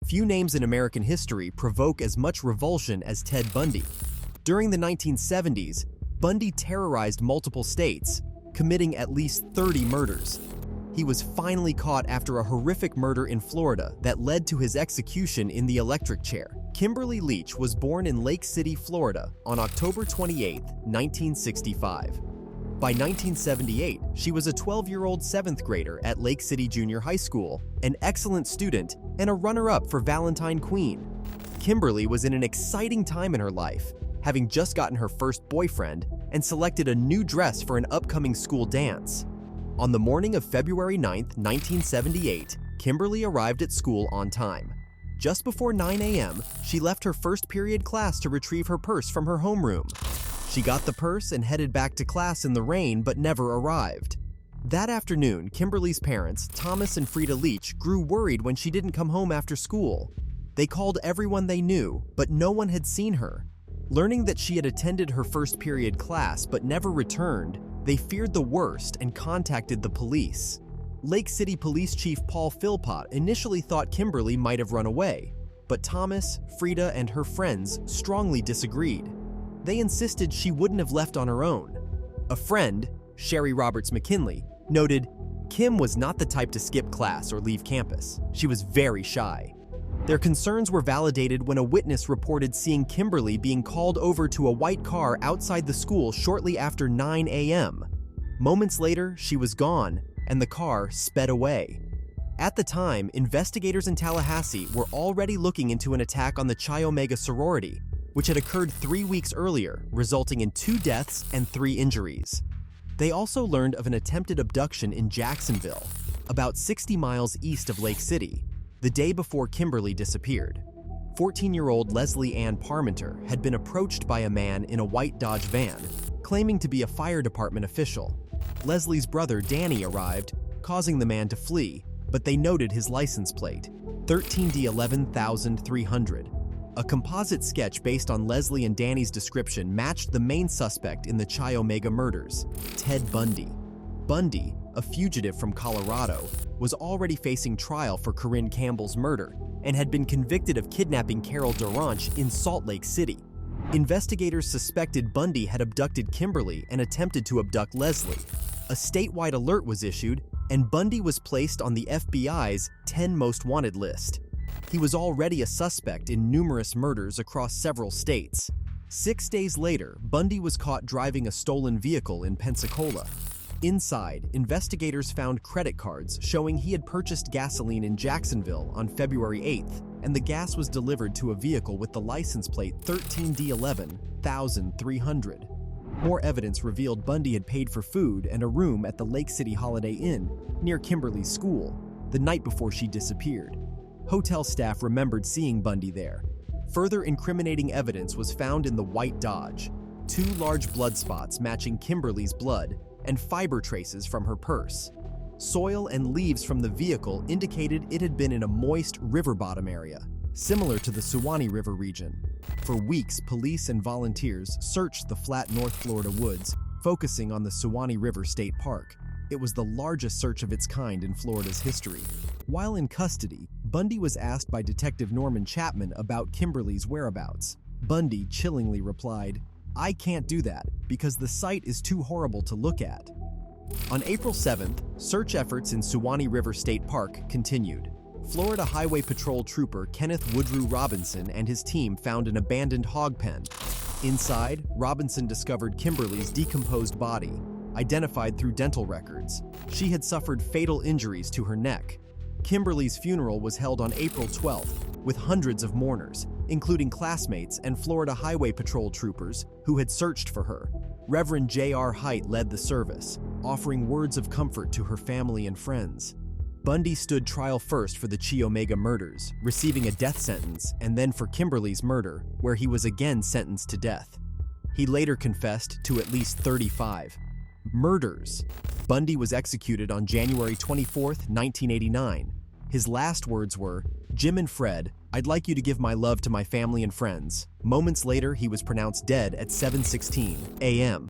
Few names in American history provoke as much revulsion as Ted Bundy. During the 1970s, Bundy terrorized multiple states, committing at least 30 murders. He was finally caught after a horrific murder in Florida that led to his execution in the electric chair. Kimberly Leach was born in Lake City, Florida, on October 28, 1965. By 1978, she was a 12-year-old 7th grader at Lake City Junior High School, an excellent student, and a runner-up for Valentine Queen. Kimberly was in an exciting time in her life, having just gotten her first boyfriend and selected a new dress for an upcoming school dance. On the morning of February 9, 1978, Kimberly arrived at school on time. Just before 9 a.m., she left her first period class to retrieve her purse from her homeroom. She got the purse and headed back to class in the rain but never arrived. That afternoon, Kimberly's parents, Thomas and Frida Leach, grew worried when she didn't come home after school. They called everyone they knew, but no one had seen her. Learning that she had attended her first period class but never returned, they feared the worst and contacted the police. Lake City Police Chief Paul Philpott initially thought Kimberly might have run away, but Thomas, Frida, and her friends strongly disagreed. They insisted she wouldn't have left on her own. A friend, Sherry Roberts McKinley, noted, "Kim was not the type to skip class or leave campus. She was very shy." Their concerns were validated when a witness reported seeing Kimberly being called over to a white car outside the school shortly after 9 a.m. Moments later, she was gone, and the car sped away. At the time, investigators in Tallahassee were already looking into an attack on the Chi Omega sorority, which had occurred 3 weeks earlier, resulting in 2 deaths and 3 injuries. They also learned of an attempted abduction in Jacksonville, about 60 miles east of Lake City, the day before Kimberly disappeared. 14-year-old Leslie Ann Parmenter had been approached by a man in a white Dodge van, claiming to be a fire department official. Leslie's brother Danny arrived, causing the man to flee, but they noted his license plate, 13D11300. A composite sketch based on Leslie and Danny's description matched the main suspect in the Chi Omega murders, Ted Bundy. Bundy, a fugitive from Colorado, was already facing trial for Corinne Campbell's murder and had been convicted of kidnapping Carol Duranch in Salt Lake City. Investigators suspected Bundy had abducted Kimberly and attempted to abduct Leslie. A statewide alert was issued, and Bundy was placed on the FBI's 10 Most Wanted list. He was already a suspect in numerous murders across several states. 6 days later, Bundy was caught driving a stolen vehicle in Pensacola. Inside, investigators found credit cards showing he had purchased gasoline in Jacksonville on February 8th, and the gas was delivered to a vehicle with the license plate 13D11300. More evidence revealed Bundy had paid for food and a room at the Lake City Holiday Inn, near Kimberly's school, the night before she disappeared. Hotel staff remembered seeing Bundy there. Further incriminating evidence was found in the white Dodge, 2 large blood spots matching Kimberly's blood, and fiber traces from her purse. Soil and leaves from the vehicle indicated it had been in a moist river bottom area, similar to the Suwannee River region. For weeks, police and volunteers searched the flat North Florida woods, focusing on the Suwannee River State Park. It was the largest search of its kind in Florida's history. While in custody, Bundy was asked by Detective Norman Chapman about Kimberly's whereabouts. Bundy chillingly replied, "I can't do that because the site is too horrible to look at." On April 7th, search efforts in Suwannee River State Park continued. Florida Highway Patrol Trooper Kenneth Woodrow Robinson and his team found an abandoned hog pen. Inside, Robinson discovered Kimberly's decomposed body, identified through dental records. She had suffered fatal injuries to her neck. Kimberly's funeral was held on April 12th, with hundreds of mourners, including classmates and Florida Highway Patrol troopers who had searched for her. Reverend J.R. Height led the service, offering words of comfort to her family and friends. Bundy stood trial first for the Chi Omega murders, receiving a death sentence, and then for Kimberly's murder, where he was again sentenced to death. He later confessed to at least 35 murders. Bundy was executed on January 24, 1989. His last words were, "Jim and Fred, I'd like you to give my love to my family and friends." Moments later, he was pronounced dead at 7:16 a.m.